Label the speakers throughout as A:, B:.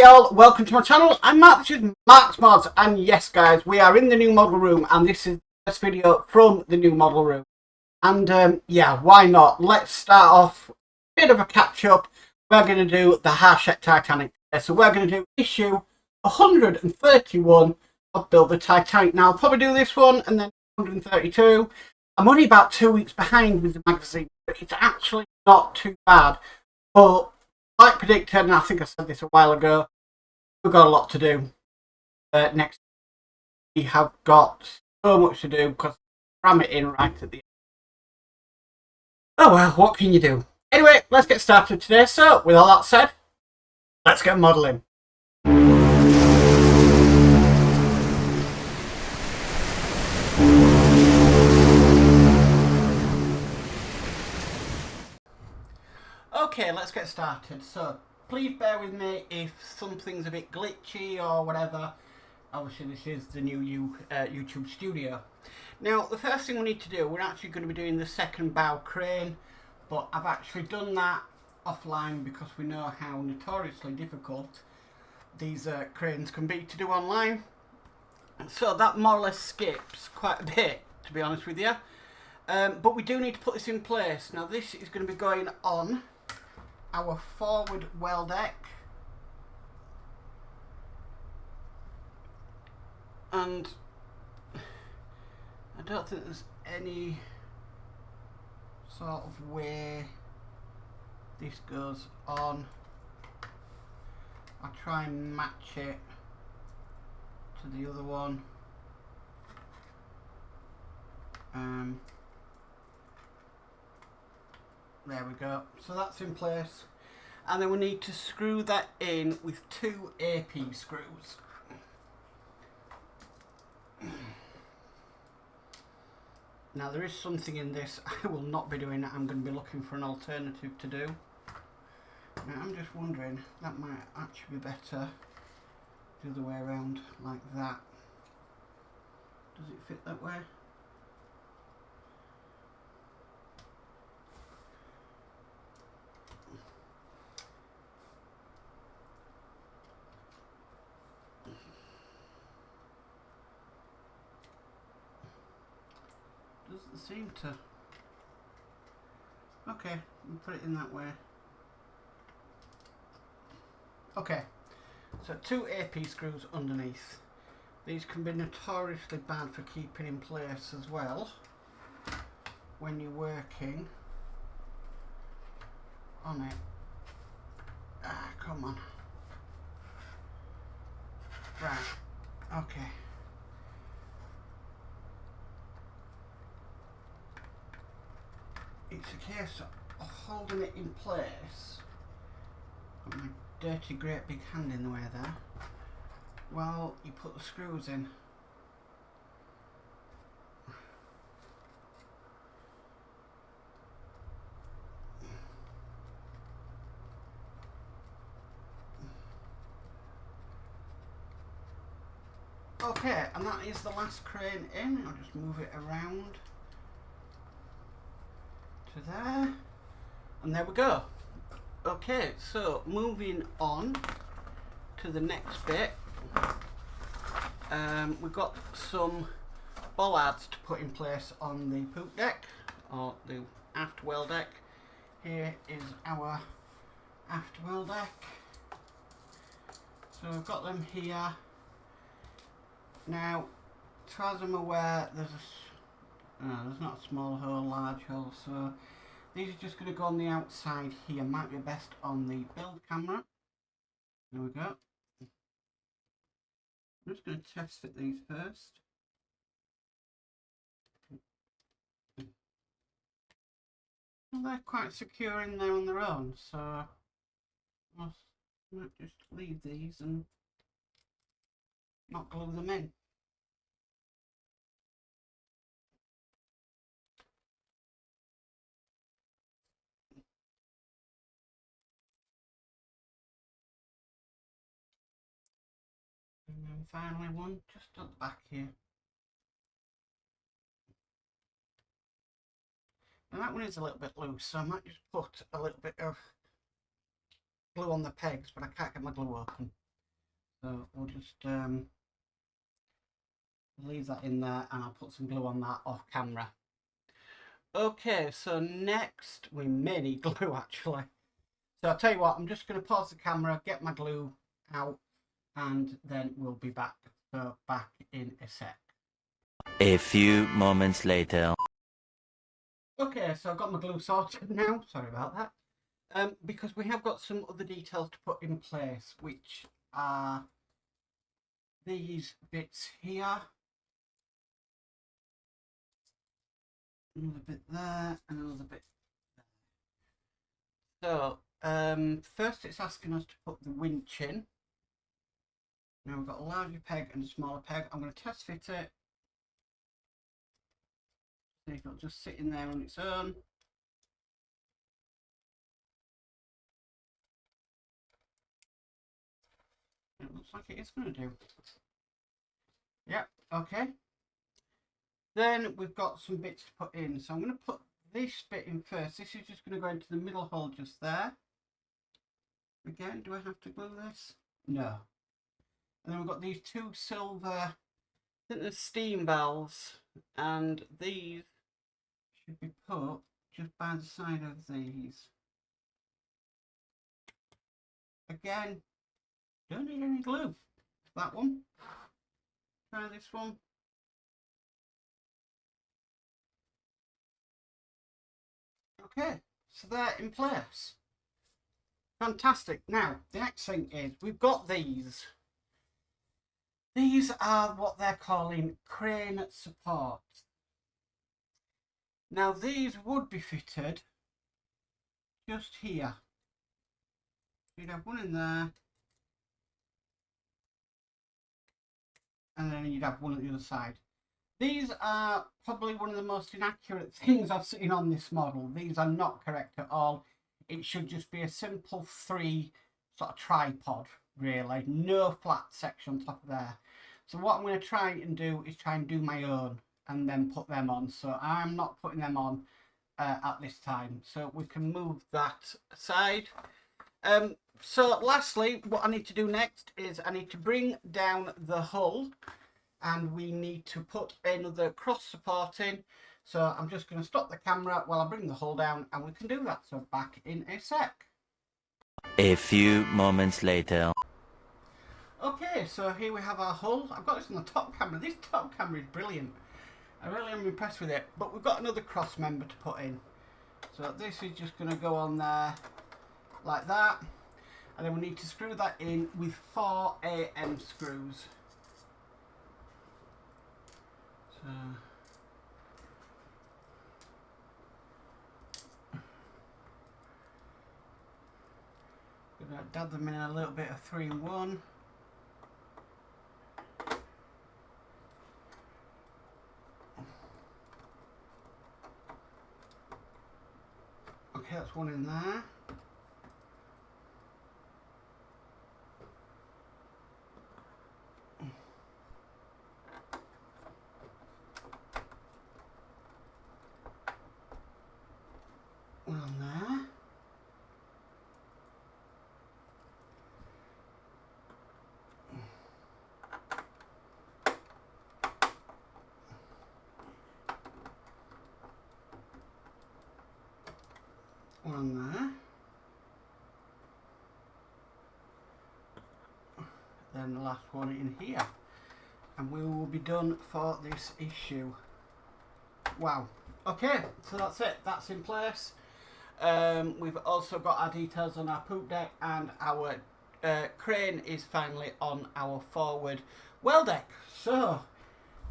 A: all, welcome to my channel. I'm Mark, this is Mark's Mods, and yes guys, we are in the new model room, and this is the first video from the new model room. And yeah, why not? Let's start off, a bit of a catch up. We're going to do the Harshek Titanic. So we're going to do issue 131 of Build the Titanic. Now I'll probably do this one and then 132. I'm only about 2 weeks behind with the magazine, but it's actually not too bad. But like predicted, and I think I said this a while ago, we've got a lot to do. Next, we have got so much to do because I cram it in right at the end. Oh well, what can you do? Anyway, let's get started today. So, with all that said, let's get modelling. Okay, let's get started. So, please bear with me if something's a bit glitchy or whatever. Obviously, this is the new YouTube studio. Now, the first thing we need to do, we're actually going to be doing the second bow crane, but I've actually done that offline because we know how notoriously difficult these cranes can be to do online. And so that more or less skips quite a bit, to be honest with you. But we do need to put this in place. Now, this is going to be going on our forward well deck, and I don't think there's any sort of way this goes on. I'll try and match it to the other one. There we go. So that's in place. And then we need to screw that in with 2 AP screws. Now there is something in this I will not be doing. I'm going to be looking for an alternative to do. Now I'm just wondering, that might actually be better the other way around, like that. Does it fit that way? Doesn't seem to. Okay, we'll put it in that way. Okay, so 2 AP screws underneath. These can be notoriously bad for keeping in place as well when you're working on it. Ah, come on. Right, okay. It's a case of holding it in place. Got my dirty great big hand in the way there. While you put the screws in. Okay, and that is the last crane in. I'll just move it around to there, and there we go. Okay, so moving on to the next bit, we've got some bollards to put in place on the poop deck, or the aft well deck. Here is our aft well deck. So I've got them here. Now, as far as I'm aware, there's not a small hole, large hole, so these are just going to go on the outside here. Might be best on the build camera. There we go. I'm just going to test fit these first. Well, they're quite secure in there on their own, so I might just leave these and not glue them in. And then finally one just at the back here. Now that one is a little bit loose, so I might just put a little bit of glue on the pegs, but I can't get my glue open. So we'll just leave that in there, and I'll put some glue on that off camera. Okay, so next we may need glue actually. So I'll tell you what, I'm just going to pause the camera, get my glue out, and then we'll be back. So back in a sec.
B: A few moments later.
A: Okay, so I've got my glue sorted now. Sorry about that. Because we have got some other details to put in place, which are these bits here. Another bit there, and another bit there. So, first it's asking us to put the winch in. Now we've got a larger peg and a smaller peg. I'm going to test fit it. See if it'll just sit in there on its own. It looks like it is going to do. Yep, okay. Then we've got some bits to put in. So I'm going to put this bit in first. This is just going to go into the middle hole just there. Again, do I have to glue this? No. And then we've got these two silver, I think they're steam valves, and these should be put just by the side of these. Again, don't need any glue. That one. Try this one. Okay, so they're in place. Fantastic. Now, the next thing is we've got these. These are what they're calling crane supports. Now, these would be fitted just here. You'd have one in there, and then you'd have one at the other side. These are probably one of the most inaccurate things I've seen on this model. These are not correct at all. It should just be a simple 3 sort of tripod, really. No flat section on top of there. So what I'm going to try and do is try and do my own and then put them on. So I'm not putting them on at this time. So we can move that aside. So lastly, what I need to do next is I need to bring down the hull, and we need to put another cross support in. So I'm just going to stop the camera while I bring the hull down, and we can do that. So back in a sec.
B: A few moments later.
A: Okay, so here we have our hull. I've got this on the top camera. This top camera is brilliant. I really am impressed with it. But we've got another cross member to put in. So this is just going to go on there like that. And then we need to screw that in with 4 AM screws. So gonna dab them in a little bit of 3-in-1. Okay, that's one in there. One on there. One on there. Then the last one in here. And we will be done for this issue. Wow. Okay, so that's it. That's in place. We've also got our details on our poop deck, and our crane is finally on our forward well deck. So,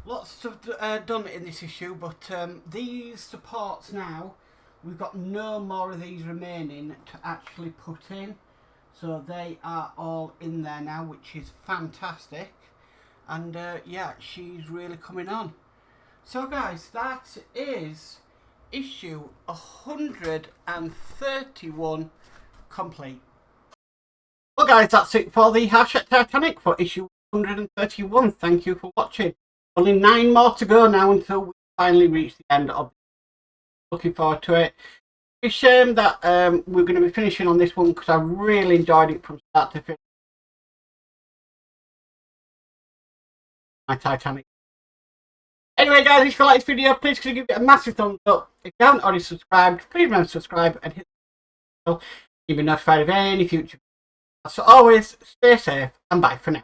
A: lots of done in this issue, but these supports now, we've got no more of these remaining to actually put in. So they are all in there now, which is fantastic. And yeah, she's really coming on. So guys, that is issue 131 complete. Well guys, that's it for the #Titanic for issue 131. Thank you for watching. Only 9 more to go now until we finally reach the end of it. Looking forward to it. It's a shame that we're going to be finishing on this one, because I really enjoyed it from start to finish. my Titanic. Anyway guys, if you like this video, please give it a massive thumbs up. If you haven't already subscribed, please remember to subscribe and hit the bell. You'll be notified of any future videos. So always, stay safe and bye for now.